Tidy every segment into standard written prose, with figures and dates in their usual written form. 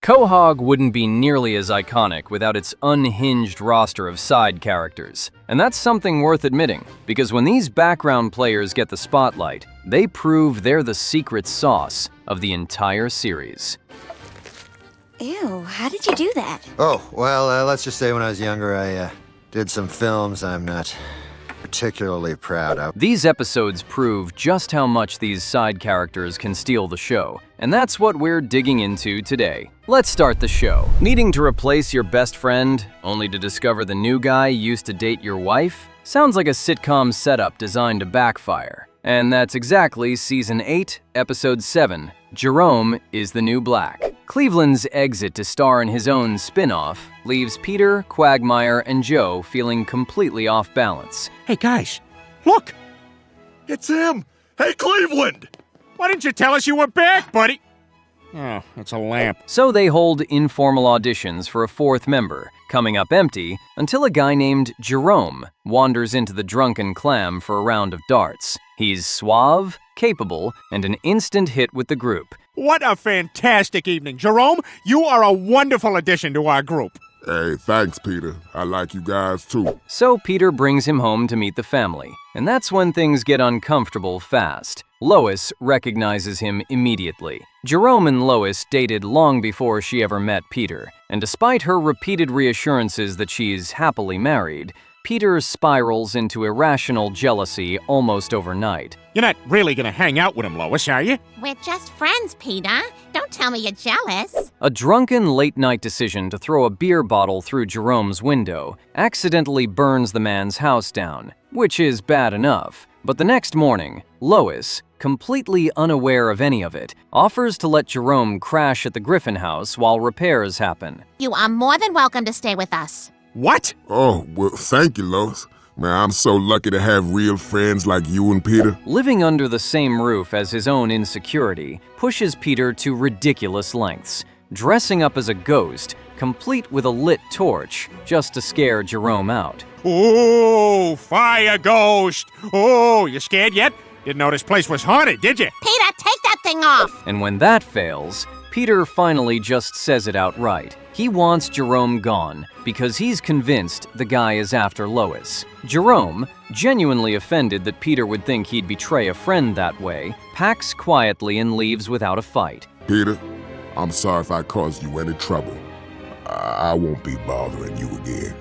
Quahog wouldn't be nearly as iconic without its unhinged roster of side characters. And that's something worth admitting, because when these background players get the spotlight, they prove they're the secret sauce of the entire series. Ew, how did you do that? Oh, well, let's just say when I was younger, I did some films I'm not particularly proud of. These episodes prove just how much these side characters can steal the show, and that's what we're digging into today. Let's start the show. Needing to replace your best friend, only to discover the new guy used to date your wife? Sounds like a sitcom setup designed to backfire. And that's exactly Season 8, Episode 7, Jerome is the New Black. Cleveland's exit to star in his own spin-off leaves Peter, Quagmire, and Joe feeling completely off balance. Hey guys, look! It's him! Hey, Cleveland! Why didn't you tell us you were back, buddy? Oh, it's a lamp. So they hold informal auditions for a fourth member, coming up empty until a guy named Jerome wanders into the Drunken Clam for a round of darts. He's suave, capable, and an instant hit with the group. What a fantastic evening. Jerome, you are a wonderful addition to our group. Hey, thanks, Peter. I like you guys, too. So Peter brings him home to meet the family, and that's when things get uncomfortable fast. Lois recognizes him immediately. Jerome and Lois dated long before she ever met Peter, and despite her repeated reassurances that she's happily married, Peter spirals into irrational jealousy almost overnight. You're not really gonna hang out with him, Lois, are you? We're just friends, Peter. Don't tell me you're jealous. A drunken late-night decision to throw a beer bottle through Jerome's window accidentally burns the man's house down, which is bad enough. But the next morning, Lois, completely unaware of any of it, offers to let Jerome crash at the Griffin house while repairs happen. You are more than welcome to stay with us. What? Oh, well, thank you, Lois. Man, I'm so lucky to have real friends like you and Peter. Living under the same roof as his own insecurity pushes Peter to ridiculous lengths, dressing up as a ghost, complete with a lit torch, just to scare Jerome out. Oh, fire ghost! Oh, you scared yet? Didn't know this place was haunted, did you? Peter, take that thing off! And when that fails, Peter finally just says it outright. He wants Jerome gone because he's convinced the guy is after Lois. Jerome, genuinely offended that Peter would think he'd betray a friend that way, packs quietly and leaves without a fight. Peter, I'm sorry if I caused you any trouble. I won't be bothering you again.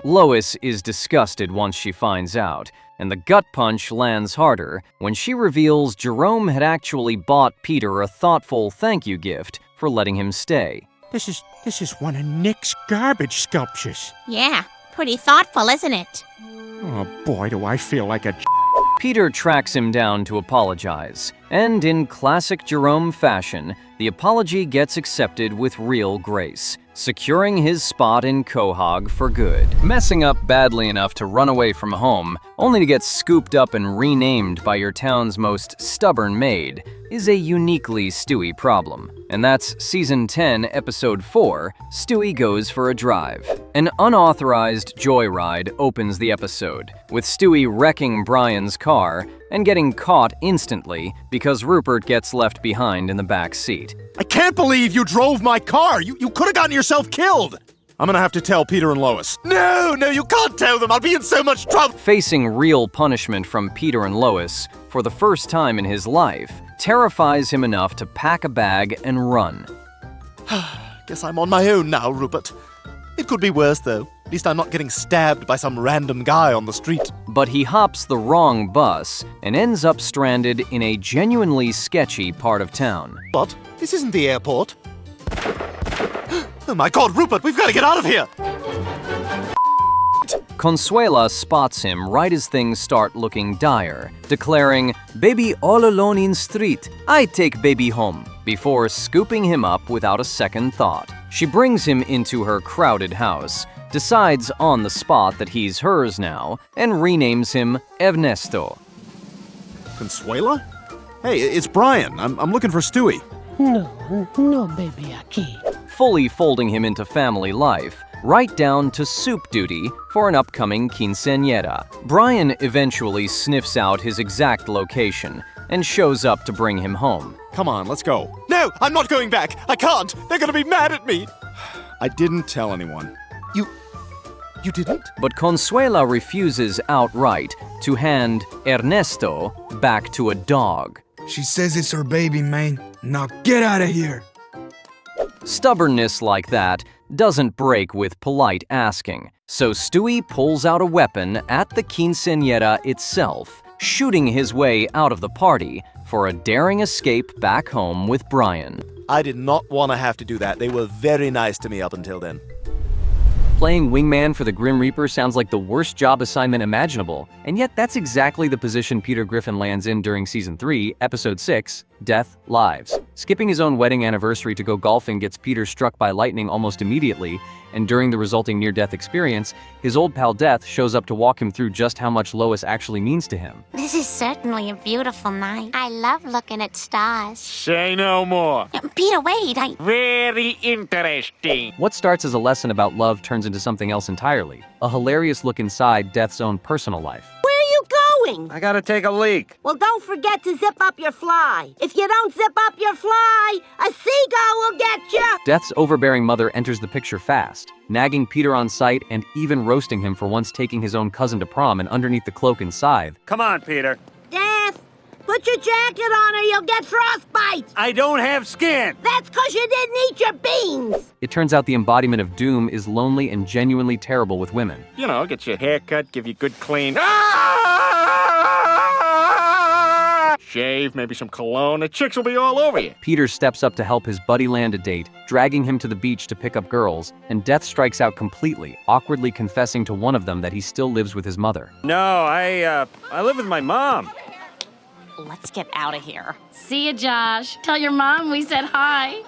Lois is disgusted once she finds out, and the gut punch lands harder when she reveals Jerome had actually bought Peter a thoughtful thank you gift for letting him stay. This is one of Nick's garbage sculptures. Yeah, pretty thoughtful, isn't it? Oh boy, do I feel like a Peter tracks him down to apologize, and in classic Jerome fashion, the apology gets accepted with real grace, securing his spot in Quahog for good. Messing up badly enough to run away from home, only to get scooped up and renamed by your town's most stubborn maid, is a uniquely Stewie problem. And that's Season 10, Episode 4, Stewie Goes for a Drive. An unauthorized joyride opens the episode, with Stewie wrecking Brian's car and getting caught instantly because Rupert gets left behind in the back seat. I can't believe you drove my car! You could have gotten yourself killed! I'm gonna have to tell Peter and Lois. No, you can't tell them! I'll be in so much trouble! Facing real punishment from Peter and Lois for the first time in his life terrifies him enough to pack a bag and run. Guess I'm on my own now, Rupert. It could be worse, though. At least I'm not getting stabbed by some random guy on the street. But he hops the wrong bus and ends up stranded in a genuinely sketchy part of town. What? This isn't the airport. Oh my god, Rupert, we've got to get out of here! Consuela spots him right as things start looking dire, declaring, "Baby all alone in street, I take baby home," before scooping him up without a second thought. She brings him into her crowded house, decides on the spot that he's hers now, and renames him Ernesto. Consuela? Hey, it's Brian. I'm looking for Stewie. No, baby, aquí. Fully folding him into family life, right down to soup duty for an upcoming quinceañera. Brian eventually sniffs out his exact location and shows up to bring him home. Come on, let's go. No, I'm not going back. I can't. They're gonna be mad at me. I didn't tell anyone. You didn't? But Consuela refuses outright to hand Ernesto back to a dog. She says it's her baby, man. Now get out of here. Stubbornness like that doesn't break with polite asking, so Stewie pulls out a weapon at the quinceañera itself, shooting his way out of the party for a daring escape back home with Brian. I did not want to have to do that. They were very nice to me up until then. Playing wingman for the Grim Reaper sounds like the worst job assignment imaginable, and yet that's exactly the position Peter Griffin lands in during Season 3, Episode 6, Death Lives. Skipping his own wedding anniversary to go golfing gets Peter struck by lightning almost immediately, and during the resulting near-death experience, his old pal Death shows up to walk him through just how much Lois actually means to him. This is certainly a beautiful night. I love looking at stars. Say no more. Peter, wait, Very interesting. What starts as a lesson about love turns into something else entirely, a hilarious look inside Death's own personal life. Where are you going? I gotta take a leak. Well, don't forget to zip up your fly. If you don't zip up your fly, a seagull will get you. Death's overbearing mother enters the picture fast, nagging Peter on sight and even roasting him for once taking his own cousin to prom and underneath the cloak and scythe. Come on, Peter. Death, put your jacket on or you'll get frostbite. I don't have skin. That's 'cause you didn't eat your beans. It turns out the embodiment of doom is lonely and genuinely terrible with women. You know, get your hair cut, give you good clean. Shave, maybe some cologne. The chicks will be all over you. Peter steps up to help his buddy land a date, dragging him to the beach to pick up girls, and Death strikes out completely, awkwardly confessing to one of them that he still lives with his mother. No, I live with my mom. let's get out of here. See ya, Josh. Tell your mom we said hi.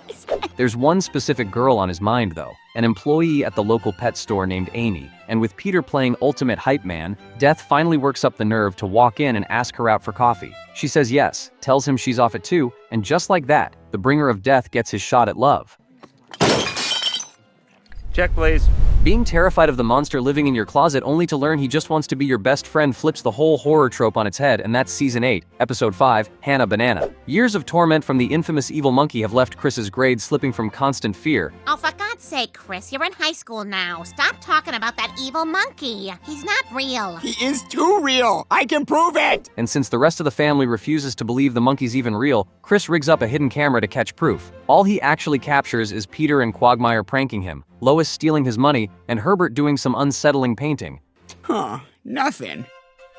There's one specific girl on his mind, though, an employee at the local pet store named Amy. And with Peter playing ultimate hype man, Death finally works up the nerve to walk in and ask her out for coffee. She says yes, tells him she's off at 2, and just like that, the bringer of death gets his shot at love. Check, please. Being terrified of the monster living in your closet only to learn he just wants to be your best friend flips the whole horror trope on its head, and that's Season 8, Episode 5, Hannah Banana. Years of torment from the infamous evil monkey have left Chris's grades slipping from constant fear. Oh, for God's sake, Chris, you're in high school now. Stop talking about that evil monkey. He's not real. He is too real. I can prove it. And since the rest of the family refuses to believe the monkey's even real, Chris rigs up a hidden camera to catch proof. All he actually captures is Peter and Quagmire pranking him, Lois stealing his money, and Herbert doing some unsettling painting. Huh, nothing.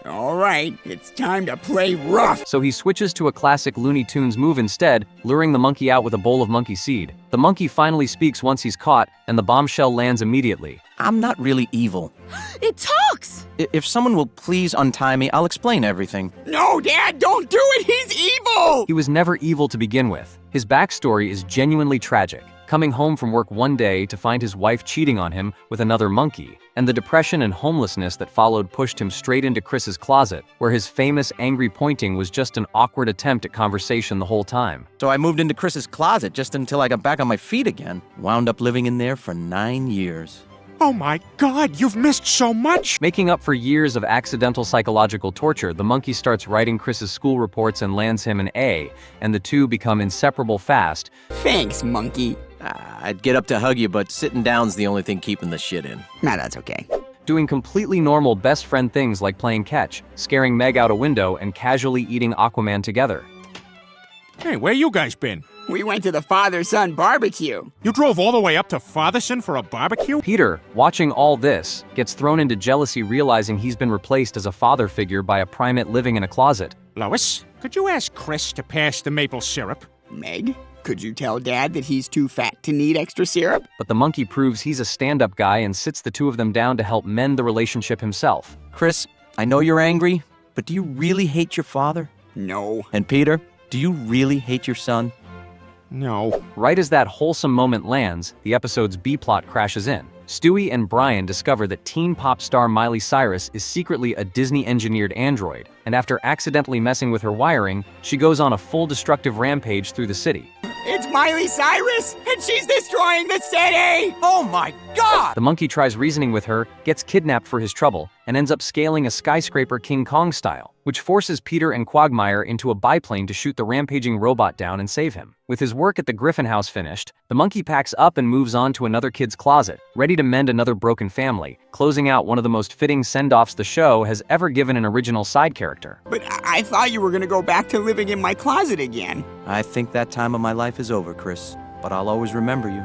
All right, it's time to play rough. So he switches to a classic Looney Tunes move instead, luring the monkey out with a bowl of monkey seed. The monkey finally speaks once he's caught, and the bombshell lands immediately. I'm not really evil. It talks! If someone will please untie me, I'll explain everything. No, Dad, don't do it! He's evil! He was never evil to begin with. His backstory is genuinely tragic. Coming home from work one day to find his wife cheating on him with another monkey, and the depression and homelessness that followed pushed him straight into Chris's closet, where his famous angry pointing was just an awkward attempt at conversation the whole time. So I moved into Chris's closet just until I got back on my feet again. Wound up living in there for 9 years. Oh my God, you've missed so much! Making up for years of accidental psychological torture, the monkey starts writing Chris's school reports and lands him an A, and the two become inseparable fast. Thanks, monkey. I'd get up to hug you, but sitting down's the only thing keeping the shit in. Nah, that's okay. Doing completely normal best friend things like playing catch, scaring Meg out a window, and casually eating Aquaman together. Hey, where you guys been? We went to the father-son barbecue. You drove all the way up to Fatherson for a barbecue? Peter, watching all this, gets thrown into jealousy realizing he's been replaced as a father figure by a primate living in a closet. Lois, could you ask Chris to pass the maple syrup? Meg, could you tell Dad that he's too fat to need extra syrup? But the monkey proves he's a stand-up guy and sits the two of them down to help mend the relationship himself. Chris, I know you're angry, but do you really hate your father? No. And Peter, do you really hate your son? No. Right as that wholesome moment lands, the episode's B-plot crashes in. Stewie and Brian discover that teen pop star Miley Cyrus is secretly a Disney-engineered android, and after accidentally messing with her wiring, she goes on a full destructive rampage through the city. It's Miley Cyrus, and she's destroying the city! Oh my God! The monkey tries reasoning with her, gets kidnapped for his trouble, and ends up scaling a skyscraper King Kong style, which forces Peter and Quagmire into a biplane to shoot the rampaging robot down and save him. With his work at the Griffin house finished, the monkey packs up and moves on to another kid's closet, ready to mend another broken family, closing out one of the most fitting send-offs the show has ever given an original side character. But I thought you were gonna go back to living in my closet again. I think that time of my life is over, Chris, but I'll always remember you.